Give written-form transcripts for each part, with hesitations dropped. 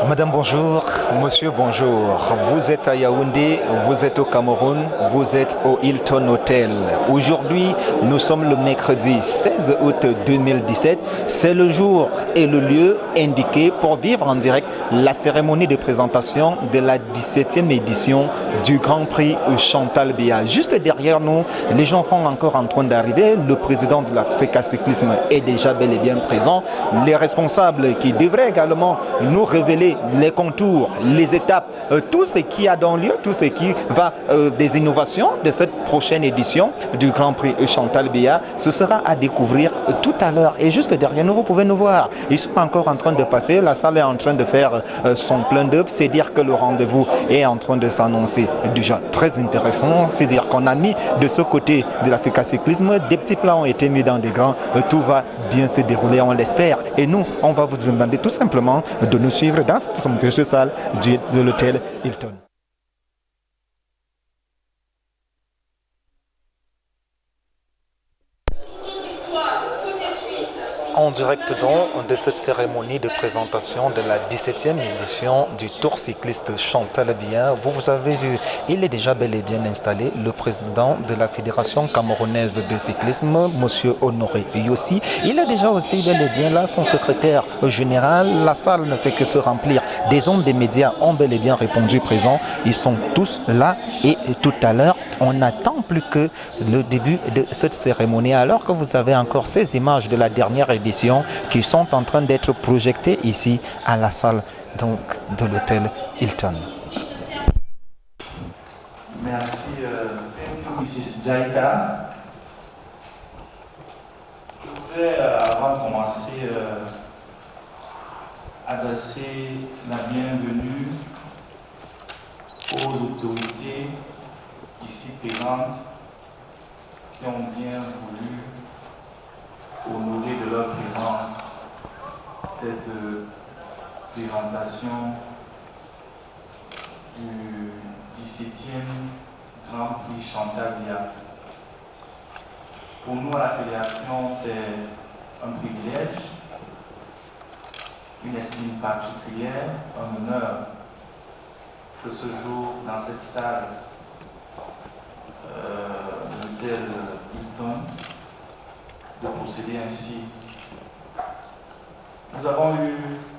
Madame, bonjour. Monsieur, bonjour. Vous êtes à Yaoundé, vous êtes au Cameroun, vous êtes au Hilton Hotel. Aujourd'hui, nous sommes le mercredi 16 août 2017. C'est le jour et le lieu indiqué pour vivre en direct la cérémonie de présentation de la 17e édition du Grand Prix Chantal Biya. Juste derrière nous, les gens sont encore en train d'arriver. Le président de l'Africa Cyclisme est déjà bel et bien présent. Les responsables qui devraient également nous révéler les contours, les étapes, tout ce qui a dans lieu, tout ce qui va des innovations de cette prochaine édition du Grand Prix Chantal Biya. Ce sera à découvrir tout à l'heure. Et juste derrière nous, vous pouvez nous voir. Ils sont encore en train de passer. La salle est en train de faire son plein d'œuvre. C'est dire que le rendez-vous est en train de s'annoncer déjà très intéressant. C'est dire qu'on a mis de ce côté de l'Africa Cyclisme, des petits plans ont été mis dans des grands. Tout va bien se dérouler, on l'espère. Et nous, on va vous demander tout simplement de nous suivre dans cette somptueuse salle de l'hôtel Hilton. En direct donc de cette cérémonie de présentation de la 17e édition du Tour cycliste Chantal Biya, vous avez vu, il est déjà bel et bien installé, le président de la Fédération camerounaise de cyclisme, M. Honoré Yossi. Il est déjà aussi bel et bien là, son secrétaire général. La salle ne fait que se remplir. Des hommes des médias ont bel et bien répondu présent. Ils sont tous là et tout à l'heure, on n'attend plus que le début de cette cérémonie, alors que vous avez encore ces images de la dernière édition qui sont en train d'être projetées ici à la salle donc, de l'hôtel Hilton. Merci, Mrs. Jaika. Je voudrais, avant de commencer, adresser la bienvenue aux autorités ici présentes qui ont bien voulu honorer de leur présence cette présentation du 17e Grand Prix Chantal Biya. Pour nous, à la Fédération, c'est un privilège, une estime particulière, un honneur que ce jour, dans cette salle de l'hôtel Hilton, de procéder ainsi. Nous avons eu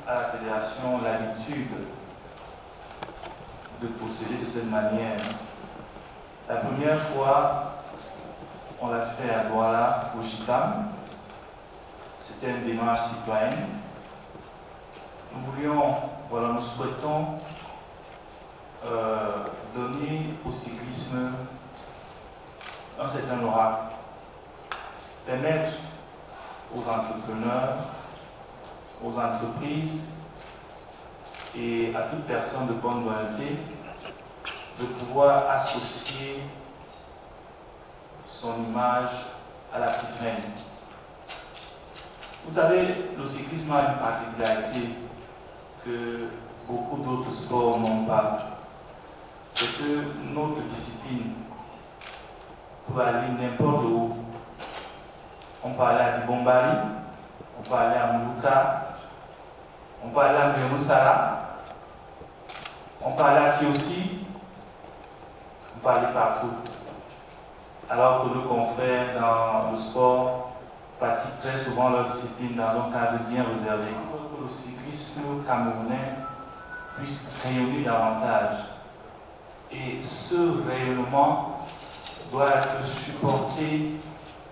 à la Fédération l'habitude de procéder de cette manière. La première fois, on l'a fait à Douala, au Chitam. C'était une démarche citoyenne. Nous souhaitons donner au cyclisme un certain oracle, permettre aux entrepreneurs, aux entreprises et à toute personne de bonne volonté de pouvoir associer son image à la petite reine. Vous savez, le cyclisme a une particularité que beaucoup d'autres sports n'ont pas. C'est que notre discipline peut aller n'importe où. On peut aller à Dibombari, on peut aller à Muluka, on peut aller à Mérusala, on peut aller à Kiosi, on peut aller partout. Alors que nos confrères dans le sport pratiquent très souvent leur discipline dans un cadre bien réservé. Il faut que le cyclisme camerounais puisse rayonner davantage. Et ce rayonnement doit être supporté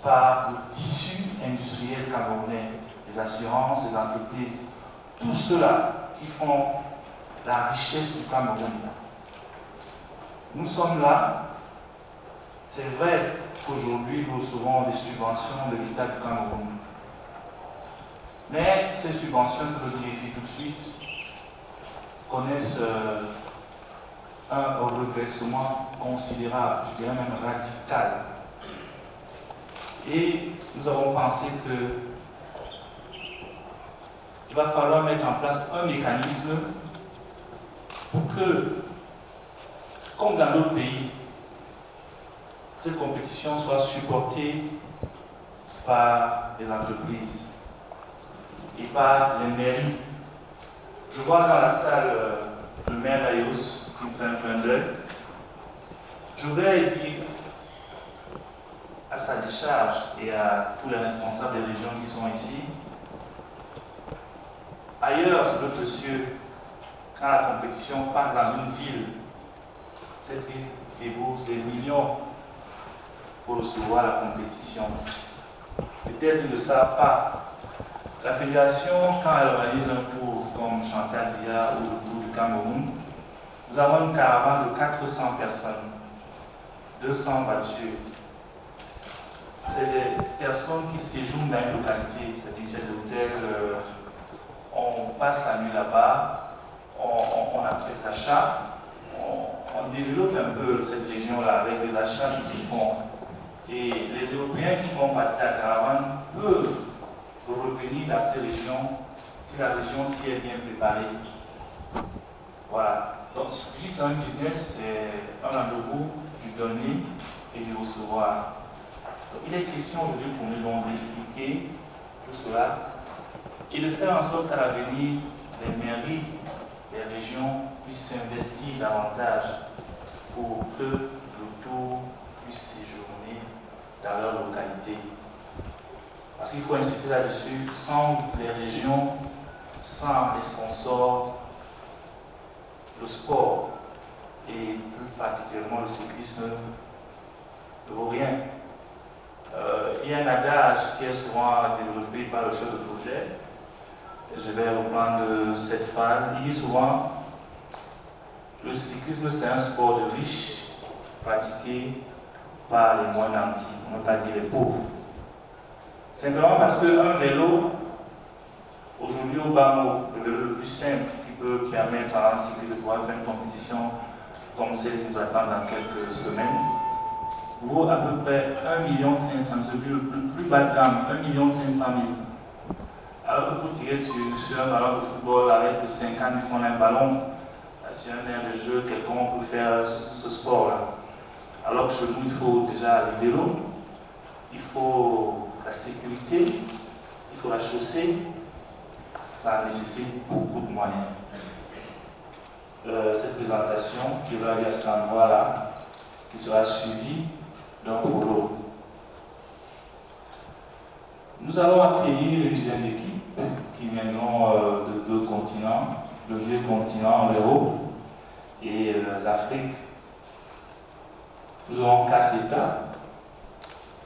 par le tissu industriel camerounais, les assurances, les entreprises, tout ceux-là qui font la richesse du Cameroun. Nous sommes là. C'est vrai qu'aujourd'hui nous recevons des subventions de l'État du Cameroun. Mais ces subventions, je peux le dire ici tout de suite, connaissent un regressement considérable, je dirais même radical. Et nous avons pensé qu'il va falloir mettre en place un mécanisme pour que, comme dans d'autres pays, cette compétition soit supportée par les entreprises et par les mairies Je vois dans la salle le maire Ayous qui me fait un clin d'œil. Je voudrais dire à sa décharge et à tous les responsables des régions qui sont ici, ailleurs sur notre cieux, quand la compétition part dans une ville, cette ville débourse des millions pour recevoir la compétition. Peut-être ils ne savent pas. La fédération, quand elle organise un tour comme Chantal Dia ou le Tour du Cameroun, nous avons une caravane de 400 personnes, 200 voitures. C'est des personnes qui séjournent dans une localité, c'est-à-dire des hôtels, on passe la nuit là-bas, on a des achats, on développe un peu cette région-là avec des achats qui se font. Et les Européens qui font partie de la caravane peuvent revenir dans ces régions si la région s'y est bien préparée. Voilà. Donc, je dis c'est un business, c'est un rendez-vous du donner et du recevoir. Donc, il est question aujourd'hui pour nous d'expliquer tout cela et de faire en sorte qu'à l'avenir, les mairies, les régions puissent s'investir davantage pour que le tour puisse séjourner dans leur localité. Parce qu'il faut insister là-dessus, sans les régions, sans les sponsors, le sport et plus particulièrement le cyclisme ne vaut rien. Il y a un adage qui est souvent développé par le chef de projet. Je vais reprendre cette phrase. Il dit souvent le cyclisme c'est un sport de riches pratiqué par les moins nantis, on ne va pas dire les pauvres. Simplement parce qu'un vélo, aujourd'hui au bas mot, le vélo le plus simple qui peut permettre à un cycliste de pouvoir faire une compétition comme celle qui nous attend dans quelques semaines, vaut à peu près 1 500 000, le plus bas de gamme, 1 500 000. Alors que vous tirez sur un ballon de football avec 50 000 francs un ballon, sur un air de jeu, quelqu'un peut faire ce sport-là. Alors que chez nous, il faut déjà les vélos, il faut la sécurité, il faut la chaussée, ça nécessite beaucoup de moyens. Cette présentation qui va aller à cet endroit-là, qui sera suivie d'un polo. Nous allons accueillir une dizaine d'équipes qui viendront de 2 continents, le vieux continent, l'Europe et l'Afrique. Nous aurons 4 étapes.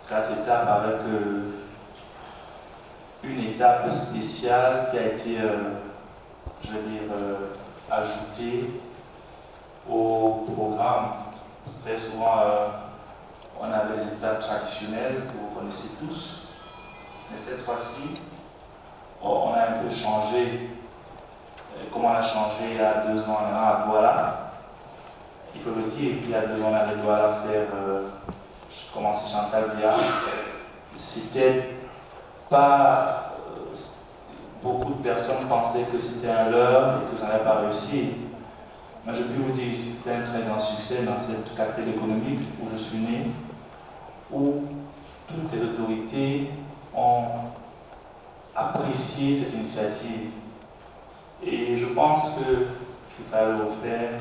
4 étapes avec une étape spéciale qui a été, ajoutée au programme. Très souvent, on avait les étapes traditionnelles que vous connaissez tous, mais cette fois-ci, on a un peu changé. Comme on a changé il y a 2 ans à Douala, il faut le dire, il y a 2 ans, on avait Douala faire commencer Chantal Bia. C'était pas. Beaucoup de personnes pensaient que c'était un leurre et que ça n'allait pas réussir. Mais je peux vous dire ici que c'était un très grand succès dans cette capitale économique où je suis né, où toutes les autorités ont apprécié cette initiative. Et je pense que s'il fallait le refaire,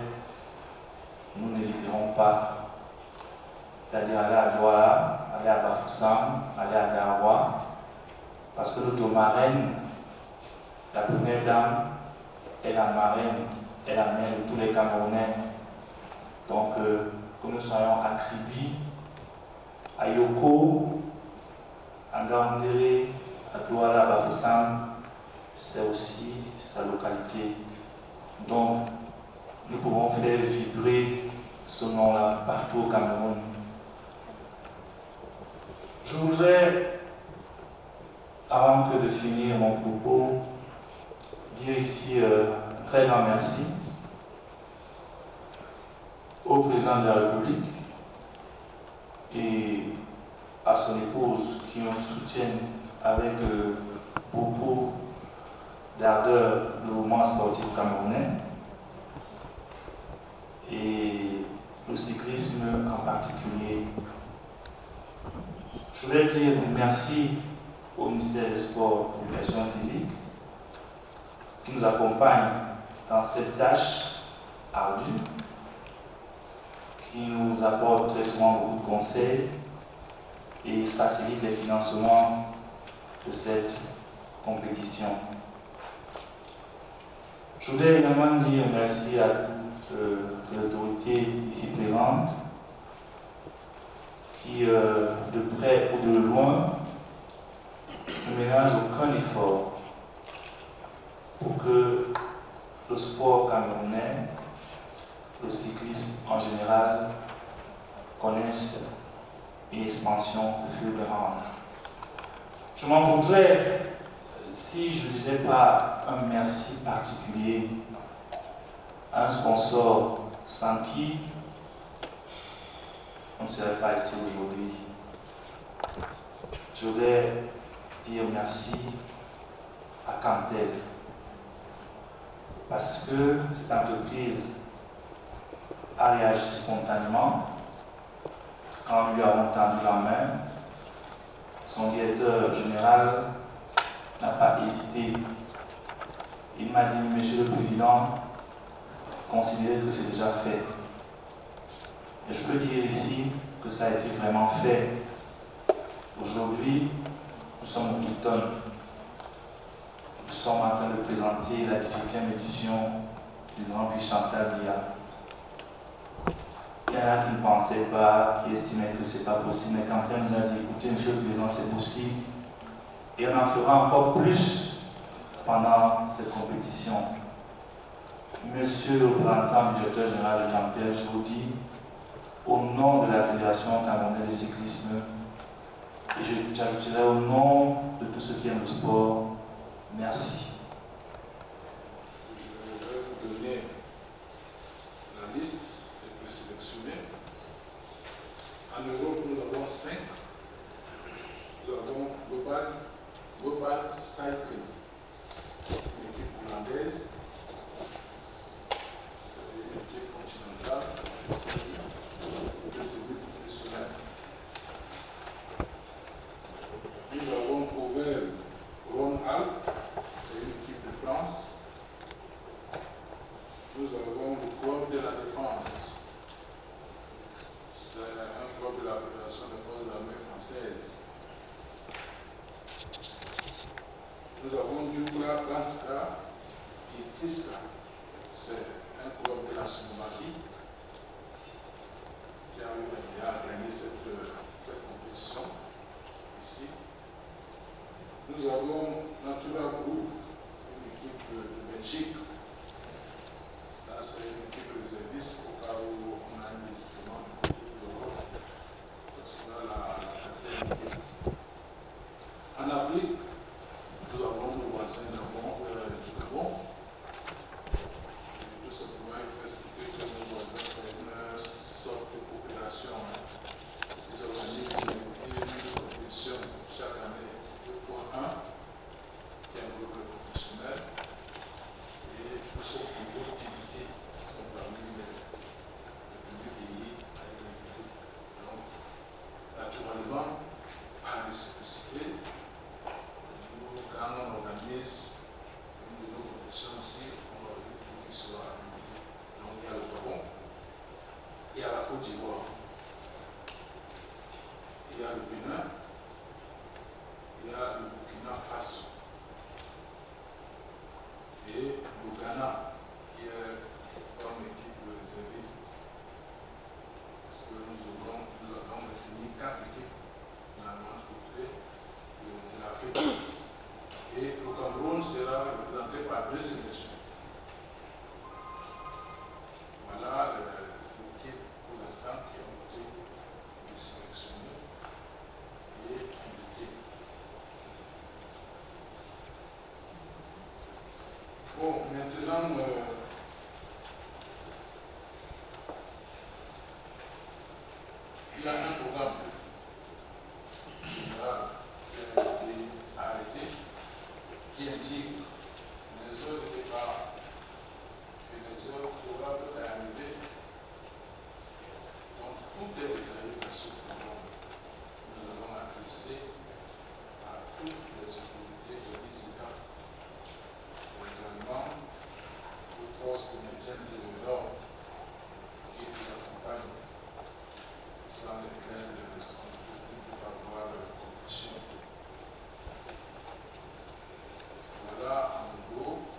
nous n'hésiterons pas. C'est-à-dire aller à Douala, aller à Bafoussam, aller à Garoua, parce que notre marraine, la première dame, est la marraine, est la mère de tous les Camerounais. Donc, que nous soyons à Kribi, à Yoko, à Gaoundéré, à Douala, à Bafoussam, c'est aussi sa localité. Donc, nous pouvons faire vibrer ce nom-là partout au Cameroun. Je voudrais, avant que de finir mon propos, dire ici un très grand merci au président de la République et à son épouse qui nous soutiennent avec beaucoup d'ardeur le mouvement sportif camerounais et le cyclisme en particulier. Je voudrais dire merci au ministère des Sports et de l'Éducation physique qui nous accompagne dans cette tâche ardue qui nous apporte très souvent beaucoup de conseils et facilite les financements de cette compétition. Je voudrais également dire merci à toute l'autorité ici présente qui, de près ou de loin, ne ménage aucun effort pour que le sport camerounais, le cyclisme en général, connaisse une expansion fulgurante. Je m'en voudrais si je ne disais pas un merci particulier à un sponsor sans qui on ne serait pas ici aujourd'hui. Je voudrais dire merci à Cantel parce que cette entreprise a réagi spontanément quand nous lui avons tendu la main. Son directeur général n'a pas hésité. Il m'a dit, Monsieur le Président, considérez que c'est déjà fait. Et je peux dire ici que ça a été vraiment fait. Aujourd'hui, nous sommes au Hilton. Nous sommes en train de présenter la 17e édition du Grand Prix Chantal Biya. Il y en a qui ne pensaient pas, qui estimaient que ce n'est pas possible, mais quand elle nous a dit, écoutez, Monsieur le Président, c'est possible. Et on en fera encore plus pendant cette compétition. Monsieur le représentant du directeur général de Cantel, je vous dis, au nom de la Fédération camerounaise de cyclisme, et j'ajouterai au nom de tous ceux qui aiment le sport, merci. Je vais vous donner la liste des présélectionnés. En Europe, nous avons 5. Nous avons Global Cycling, une équipe hollandaise, c'est une équipe continentale, c'est une professionnelle. Nous avons Auvergne Rhône-Alpes, c'est une équipe de France. Nous avons le Club de la Défense, c'est un club de la Fédération des forces de l'armée française. Nous avons Djougla Baska et Triska, c'est un club de la Slovaquie qui a gagné cette compétition ici. Nous avons Natura Group, une équipe de Belgique. Là, c'est une équipe réserviste au cas où on a un décidement de l'Europe. Ça sera la quatrième équipe. En Afrique, nous avons nos voisins du Gabon. Tout simplement, il faut expliquer que nos voisins, c'est une sorte de coopération. Ils organisent une compétition chaque année 2.1, qui est un groupe professionnel. Et forces de maintien de l'ordre qui nous accompagnent, sans lesquelles on ne peut pas avoir de compétition. Voilà en gros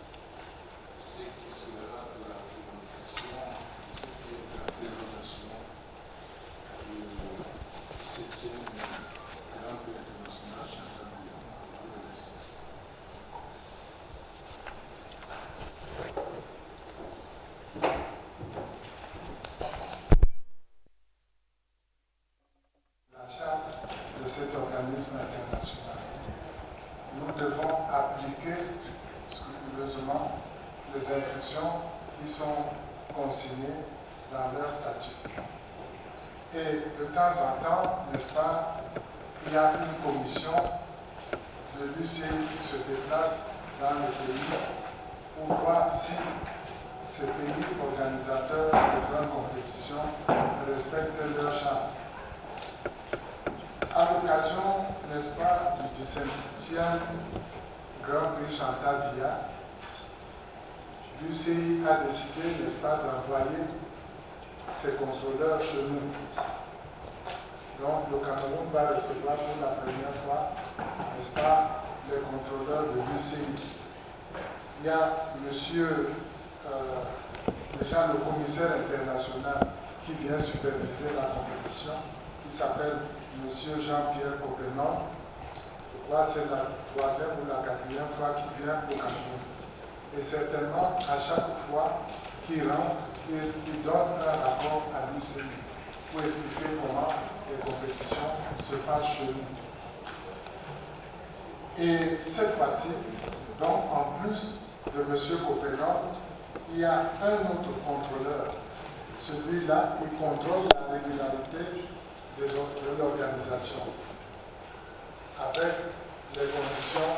ce qui sera de la communication, ce qui est de la présentation du 17e Grand Prix international Chantal Biya. Je vous remercie. La charte de cet organisme international. Nous devons appliquer scrupuleusement les instructions qui sont consignées dans leur statut. Et de temps en temps, n'est-ce pas, il y a une commission de l'UCI qui se déplace dans le pays pour voir si ces pays organisateurs de grandes compétitions respectent leur charte. À l'occasion, n'est-ce pas, du 17e Grand Prix Chantal Biya, l'UCI a décidé, n'est-ce pas, d'envoyer ses contrôleurs chez nous. Donc, le Cameroun va recevoir pour la première fois, n'est-ce pas, les contrôleurs de l'UCI. Il y a déjà le commissaire international qui vient superviser la compétition, qui s'appelle M. Jean-Pierre Copenol. Je crois que c'est la 3e ou la 4e fois qu'il vient au Cameroun. Et certainement, à chaque fois qu'il rentre, il donne un rapport à l'UCI pour expliquer comment les compétitions se passent chez nous. Et cette fois-ci, donc en plus de M. Copenol, il y a un autre contrôleur. Celui-là, il contrôle la régularité de l'organisation avec les conditions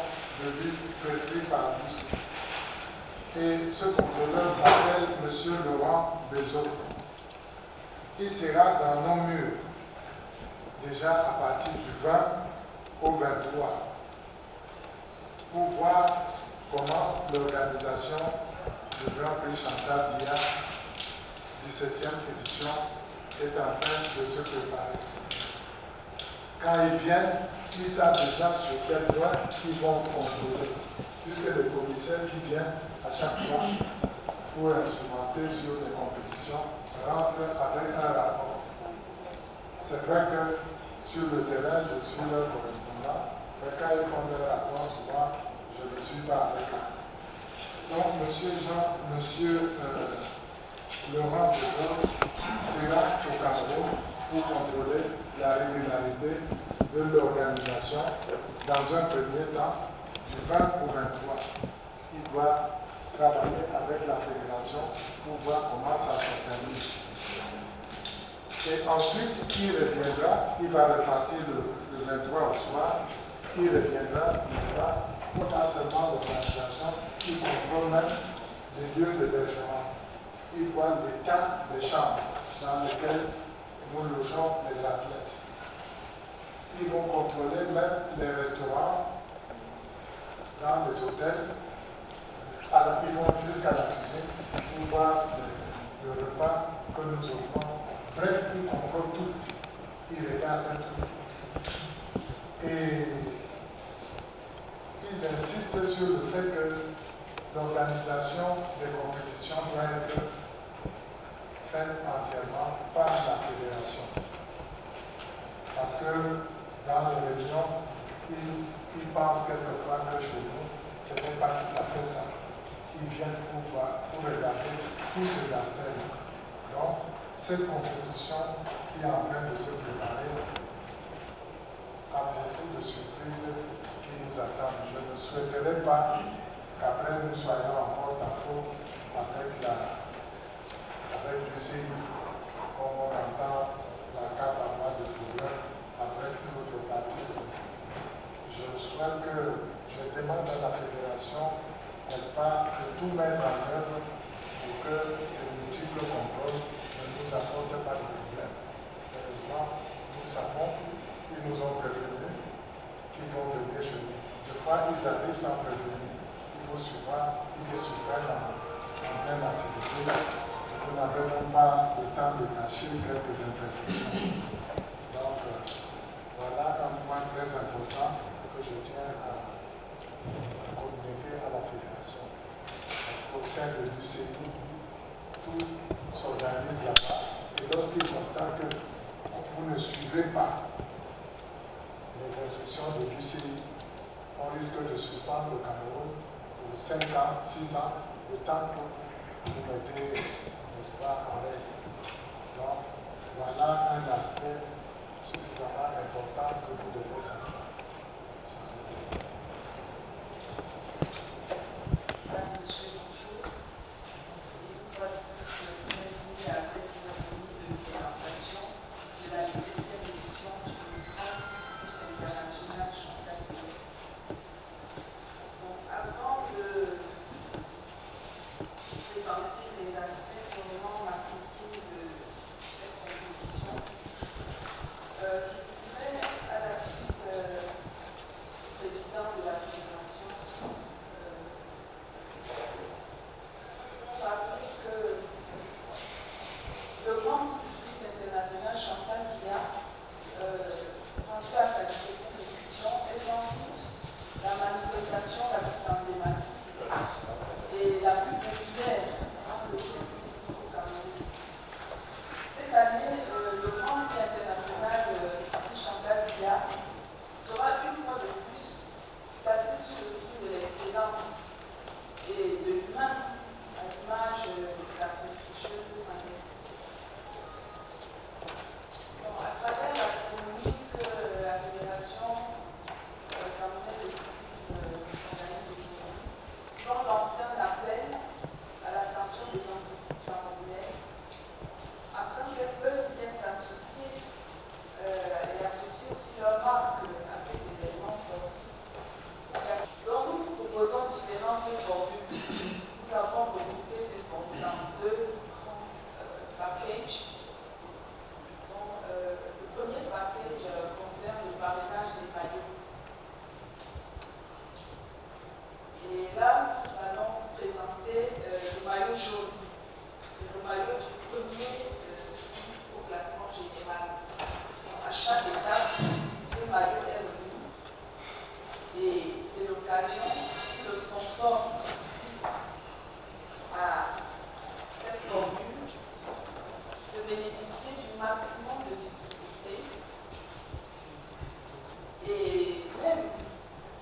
de lutte prescrites par l'UCI. Et ce contrôleur s'appelle M. Laurent Bezot. Il sera dans nos murs déjà à partir du 20 au 23 pour voir comment l'organisation du Grand Prix Chantal Biya 17e édition est en train de se préparer. Quand ils viennent, ils savent déjà sur quel point ils vont contrôler, puisque les commissaires qui viennent à chaque fois pour instrumenter sur les compétitions rentrent avec un rapport. C'est vrai que sur le terrain, je suis leur correspondant, mais quand ils font leur rapport, souvent, je ne suis pas avec eux. Donc, monsieur Laurent Bezot sera au Cameroun pour contrôler la régularité de l'organisation dans un premier temps du 20 au 23. Il doit travailler avec la fédération pour voir comment ça s'organise. Et ensuite, il reviendra, il va repartir le 23 au soir, il reviendra, n'est-ce pas, pour pas seulement l'organisation, il contrôle même les lieux d'hébergement. Il voit l'état des chambres dans lesquelles nous logeons les athlètes. Ils vont contrôler même les restaurants dans les hôtels. Alors, ils vont jusqu'à la cuisine pour voir le repas que nous offrons. Bref, ils contrôlent tout. Ils regardent tout. Et ils insistent sur le fait que l'organisation des compétitions doit être faite entièrement par la fédération. Parce que dans les régions, ils pensent quelquefois que chez nous, ce n'est pas tout à fait ça. Ils viennent pour regarder tous ces aspects-là. Donc, cette compétition qui est en train de se préparer a beaucoup de surprises qui nous attendent. Je ne souhaiterais pas qu'après nous soyons encore d'accord avec l'UCI, comme on entend la CAF avoir de problèmes avec notre parti sportif. Je souhaite que je demande à la fédération, n'est-ce pas, de tout mettre en œuvre pour que ces multiples contrôles ne nous apportent pas de problème. Heureusement, nous savons, ils nous ont prévenus qu'ils vont venir chez nous. Des fois, ils arrivent sans prévenir. Il faut surprendre en pleine activité. Vous n'avez même pas le temps de cacher quelques imperfections. Donc, voilà un point très important que je tiens à communiquer à la fédération. Parce qu'au sein de l'UCI, tout s'organise là-bas. Et lorsqu'ils constatent que vous ne suivez pas les instructions de l'UCI, on risque de suspendre le Cameroun pour 5 ans, 6 ans, le temps que vous mettez, n'est-ce pas, en règle. Donc, voilà un aspect suffisamment important que vous devez savoir. Monsieur, bonjour. Une fois de plus, bienvenue à cette cérémonie de présentation de la 17e édition du Grand Cycliste International Chantal Binet. Bon, avant de présenter les aspects purement marketing de cette compétition, je voudrais, à la suite du président de la fédération, rappeler que le Grand Cycliste International Chantal Binet, rendu à sa 17e édition, est sans doute la manifestation la plus emblématique et la plus populaire dans le cyclisme au Cameroun. Cette année, le Grand Prix international cycliste Chantal Binet sera une fois de plus placé sous le signe de l'excellence et de l'humain à l'image de sa prestigieuse manière. Bon, à travers la cérémonie que la Fédération camerounaise de cyclisme organise aujourd'hui, nous avons lancé un appel à l'attention des entreprises camerounaises afin qu'elles peuvent bien s'associer et associer aussi leur marque à cet événement sportif. Donc nous proposons différentes formules. Nous avons regroupé ces formules en deux grands packages. Donc, le premier package concerne le parrainage des maillots. Et là, nous allons présenter le maillot jaune. C'est le maillot du premier cycliste au classement général. Donc, à chaque étape, ce maillot est remis. Et c'est l'occasion pour le sponsor qui souscrit à cette formule de bénéficier du maximum de visibilité et même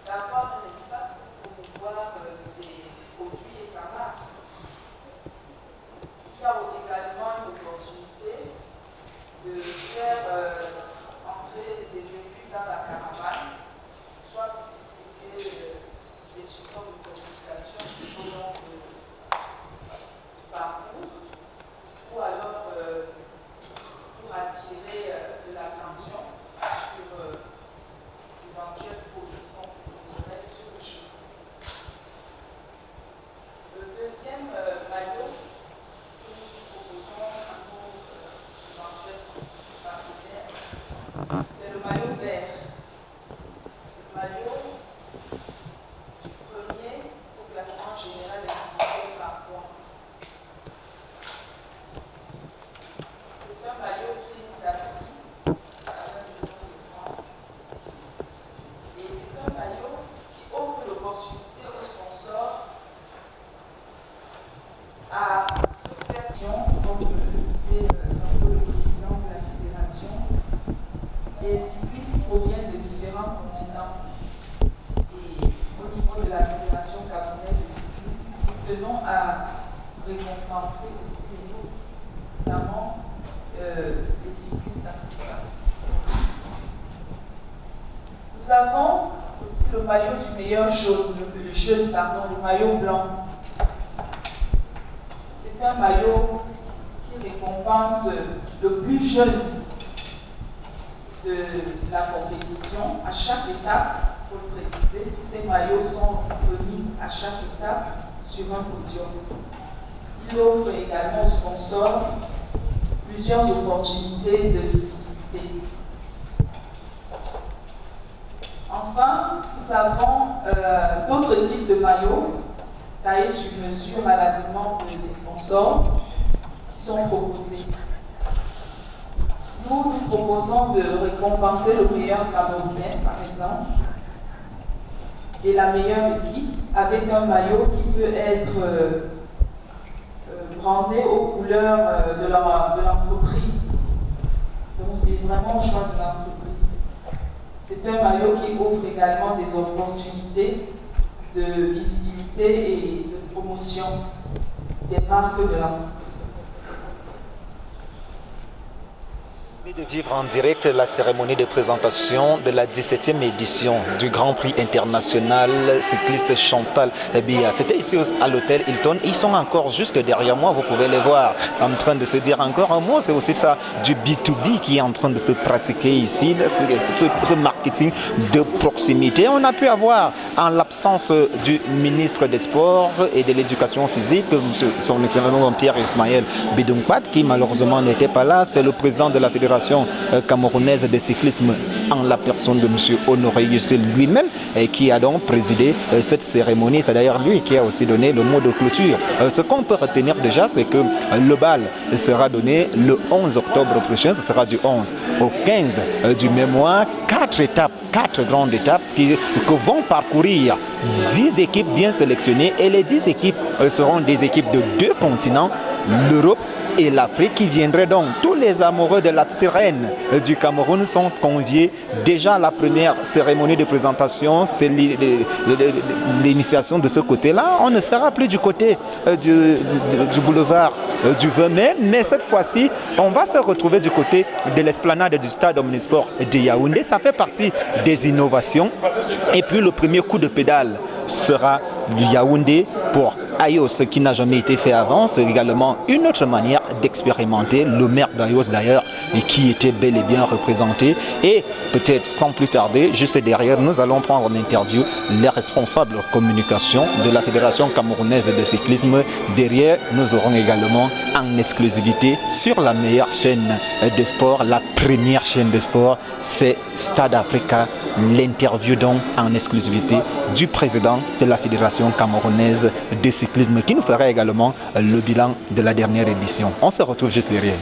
d'avoir un espace pour promouvoir ses produits et sa marque. Il y a également une opportunité de faire entrer des véhicules dans la caravane, soit pour distribuer des supports de communication tout au long du parcours, ou alors pour attirer de l'attention sur l'éventuel produit qu'on proposerait sur le chemin. Le deuxième maillot que nous proposons à nos éventuels partenaires, c'est le maillot vert. Le maillot du premier au classement général individuel par point. C'est un maillot qui est mis à prix à 1 million de francs. Et c'est un maillot qui offre l'opportunité aux sponsors à se faire, comme le disait le président de la fédération, les cyclistes proviennent de différents continents. Et au niveau de la Fédération camerounaise de cyclisme, nous tenons à récompenser aussi les nôtres, notamment les cyclistes africains. Nous avons aussi le maillot du meilleur jaune, le maillot blanc. C'est un maillot qui récompense le plus jeune de la compétition à chaque étape. Pour le préciser, ces maillots sont remis à chaque étape sur un podium. Il offre également aux sponsors plusieurs opportunités de visibilité. Enfin, nous avons d'autres types de maillots cahiers sur mesure à la demande des sponsors qui sont proposés. Nous proposons de récompenser le meilleur Camerounais, par exemple, et la meilleure équipe avec un maillot qui peut être brandé aux couleurs de l'entreprise. Donc c'est vraiment au choix de l'entreprise. C'est un maillot qui offre également des opportunités de visibilité et de promotion des marques de l'entreprise. De vivre en direct la cérémonie de présentation de la 17e édition du Grand Prix international cycliste Chantal Biya. C'était ici à l'hôtel Hilton. Ils sont encore juste derrière moi, vous pouvez les voir en train de se dire encore un mot. C'est aussi ça du B2B qui est en train de se pratiquer ici, ce marketing de proximité. On a pu avoir, en l'absence du ministre des Sports et de l'Éducation physique, son excellent Pierre Ismaël Bidounkpat, qui malheureusement n'était pas là. C'est le président de la Fédération camerounaise de cyclisme en la personne de M. Honoré Yussel lui-même qui a donc présidé cette cérémonie. C'est d'ailleurs lui qui a aussi donné le mot de clôture. Ce qu'on peut retenir déjà, c'est que le bal sera donné le 11 octobre prochain. Ce sera du 11 au 15 du même mois. 4 étapes, 4 grandes étapes que vont parcourir 10 équipes bien sélectionnées. Et les 10 équipes seront des équipes de 2 continents, l'Europe et l'Afrique, qui viendraient donc. Tous les amoureux de la petite reine du Cameroun sont conviés déjà à la première cérémonie de présentation. C'est l'initiation de ce côté-là. On ne sera plus du côté du boulevard du 20 mai, mais cette fois-ci, on va se retrouver du côté de l'esplanade du stade Omnisport de Yaoundé. Ça fait partie des innovations. Et puis le premier coup de pédale sera Yaoundé pour Ayos, ce qui n'a jamais été fait avant. C'est également une autre manière d'expérimenter. Le maire d'Ayos d'ailleurs, qui était bel et bien représenté. Et peut-être sans plus tarder, juste derrière, nous allons prendre en interview les responsables communication de la Fédération camerounaise de cyclisme. Derrière, nous aurons également en exclusivité sur la meilleure chaîne de sport, la première chaîne de sport, c'est Stade Africa, l'interview donc en exclusivité du président de la Fédération camerounaise de cyclisme qui nous fera également le bilan de la dernière édition. On se retrouve juste derrière.